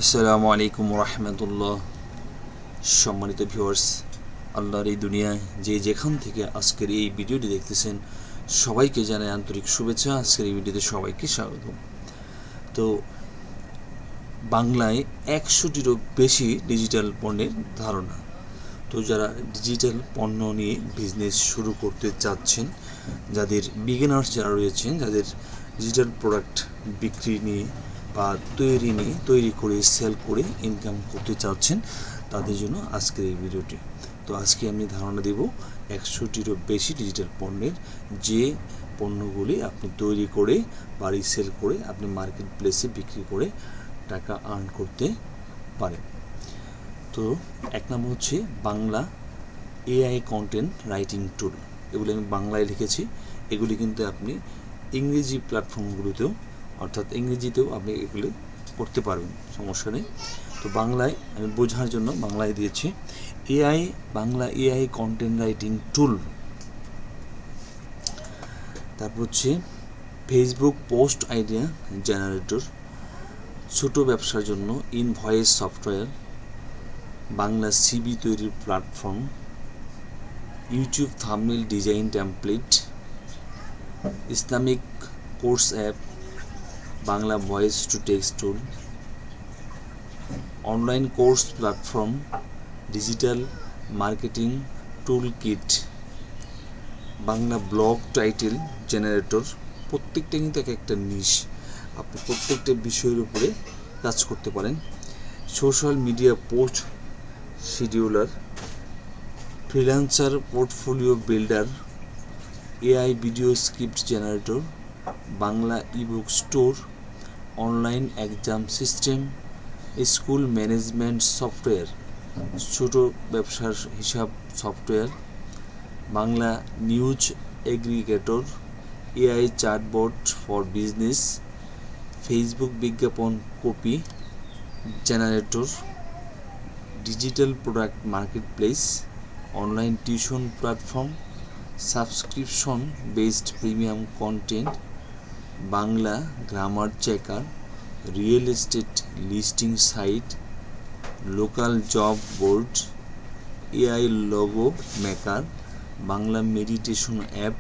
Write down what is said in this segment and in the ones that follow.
আসসালামু আলাইকুম রহমতুল্লাহ। সম্মানিত ভিউয়ার্স, আল্লাহর এই দুনিয়ায় যে যেখান থেকে আজকের এই ভিডিওটি দেখতেছেন সবাইকে জানাই আন্তরিক শুভেচ্ছা। আজকের এই ভিডিওতে সবাইকে স্বাগত। তো বাংলায় 100টিরও বেশি ডিজিটাল পণ্যের ধারণা। তো যারা ডিজিটাল পণ্য নিয়ে বিজনেস শুরু করতে চাচ্ছেন, যাদের বিগিনার্স যারা রয়েছেন, যাদের ডিজিটাল প্রোডাক্ট বিক্রি নিয়ে বা তৈরি করে সেল করে ইনকাম করতে চাচ্ছেন, তাদের জন্য আজকের এই ভিডিওটি। তো আজকে আমি ধারণা দেব 100টিরও বেশি ডিজিটাল পণ্যের, যে পণ্যগুলি আপনি তৈরি করে বাড়ি সেল করে আপনি মার্কেট প্লেসে বিক্রি করে টাকা আর্ন করতে পারেন। তো এক নম্বর হচ্ছে বাংলা এআই কন্টেন্ট রাইটিং টুল। এগুলি আমি বাংলায় লিখেছি, এগুলি কিন্তু আপনি ইংরেজি প্ল্যাটফর্মগুলোতেও অর্থাৎ ইংরেজিতেও আপনি এগুলি করতে পারবেন, সমস্যা নেই। তো বাংলায় আমি বোঝার জন্য বাংলায় দিয়েছি Bangla AI content writing tool. তারপর হচ্ছে ফেসবুক পোস্ট আইডিয়া জেনারেটর, ছোট ব্যবসার জন্য ইনভয়েস সফটওয়্যার, বাংলা সিভি তৈরির platform, YouTube thumbnail design template, Islamic course app, Bangla voice to text tool, online course platform, digital marketing tool kit, Bangla blog title generator. প্রত্যেকটা কিন্তু এক একটা নিশ, আপনি প্রত্যেকটা বিষয়ের উপরে কাজ করতে পারেন। Social media post scheduler, freelancer portfolio builder, AI video script generator, Bangla ebook store, online exam system, school management software, ছোট ব্যবসার হিসাব software, Bangla news aggregator, AI chatbot for business, Facebook বিজ্ঞাপন copy generator, digital product marketplace, online tuition platform, subscription based premium content, Bangla grammar checker, real estate listing site, local job board, AI logo maker, Bangla meditation app,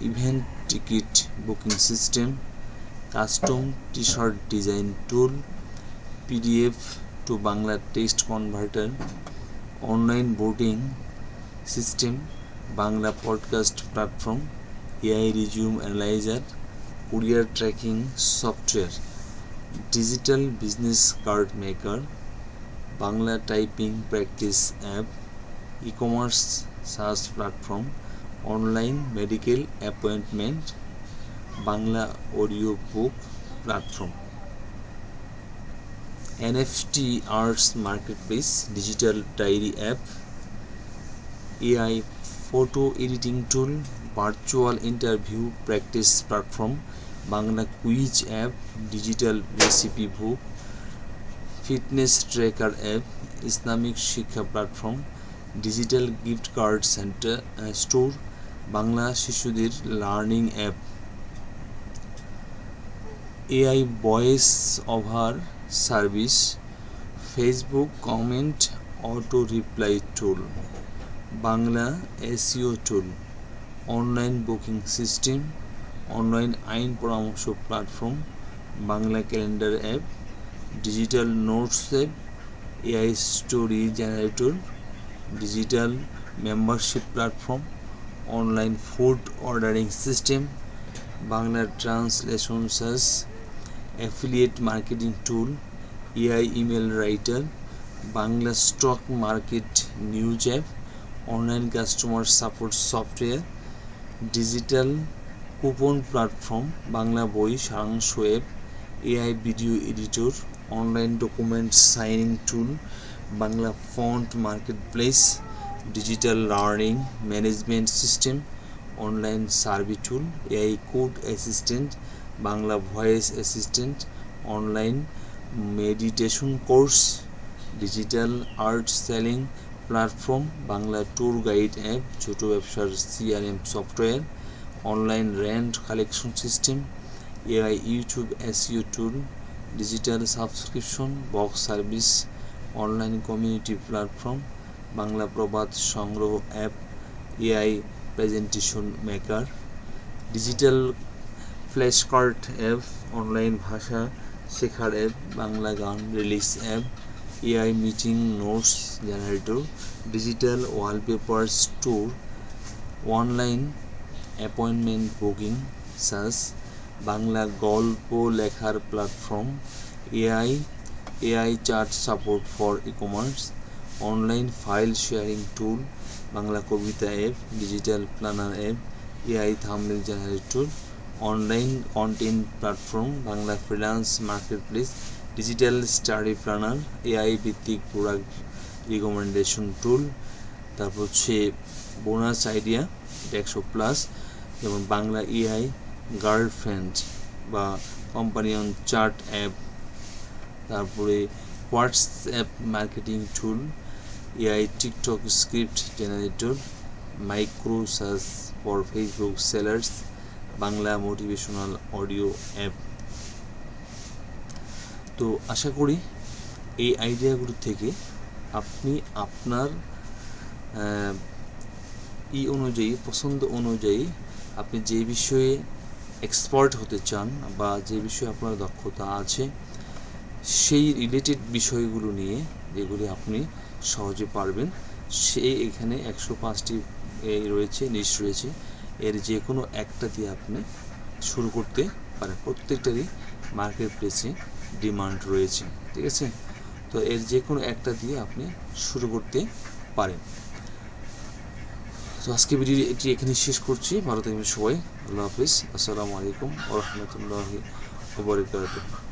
event ticket booking system, custom T shirt design tool, PDF to Bangla text converter, online voting system, Bangla podcast platform, AI resume analyser, courier tracking software, digital business card maker, Bangla typing practice app, e commerce search platform, online medical appointment, Bangla audio book platform, NFT arts marketplace, digital diary app, AI photo editing tool, virtual interview practice platform, Bangla quiz app, digital recipe book, fitness tracker app, Islamic শিক্ষা platform, digital gift card centre store, Bangla শিশুদের learning app, AI voice over service, Facebook comment auto reply tool, Bangla SEO tool, online booking system, online আইন পরামর্শ platform, Bangla calendar app, digital notes app, AI story generator, digital membership platform, online food ordering system, Bangla translation search, affiliate marketing tool, AI email writer, Bangla stock market news app, online customer support software, digital coupon platform, Bangla বই সারাংশ app, AI video editor, online document signing tool, Bangla font marketplace, digital learning management system, online survey tool, AI code assistant, Bangla voice assistant, online meditation course, digital art selling platform, Bangla tour guide app, ছোট ব্যবসার CRM software, online rent collection system, AI YouTube SEO tool, digital subscription box service, online community platform, Bangla প্রবাদ সংগ্রহ app, AI presentation maker, digital flash card app, online ভাষা শেখার app, Bangla গান release app, AI meeting notes generator, digital wallpaper store, online appointment booking search, Bangla গল্প লেখার platform, AI chat support for e commerce, online file sharing tool, Bangla কবিতা app, digital planner app, AI thumbnail generator, online content platform, Bangla freelance marketplace, digital study planner, AI ভিত্তিক product recommendation tool, তারপর হচ্ছে bonus idea 100+, যেমন Bangla AI girlfriend বা companion chat app, তারপরে WhatsApp marketing tool, AI TikTok script generator, micro search for Facebook sellers, Bangla motivational audio app. তো আশা করি এই আইডিয়াগুলো থেকে আপনি আপনার অনুযায়ী পছন্দ অনুযায়ী আপনি যে বিষয়ে এক্সপার্ট হতে চান বা যে বিষয়ে আপনার দক্ষতা আছে সেই রিলেটেড বিষয়গুলো নিয়ে যেগুলি আপনি সহজে পারবেন, সেই এখানে 105টি রয়েছে, লিস্ট রয়েছে, এর যে কোনো একটা দিয়ে আপনি শুরু করতে পারেন। প্রত্যেকটারই মার্কেট প্লেসে ডিমান্ড রয়েছে, ঠিক আছে? তো এর যে কোনো একটা দিয়ে আপনি শুরু করতে পারেন। তো আজকে ভিডিওটি এখানে শেষ করছি। ভালো থাকবেন সবাই। আল্লাহ হাফিজ। আসসালামু আলাইকুম ওয়া রাহমাতুল্লাহি ওয়া বারাকাতুহু।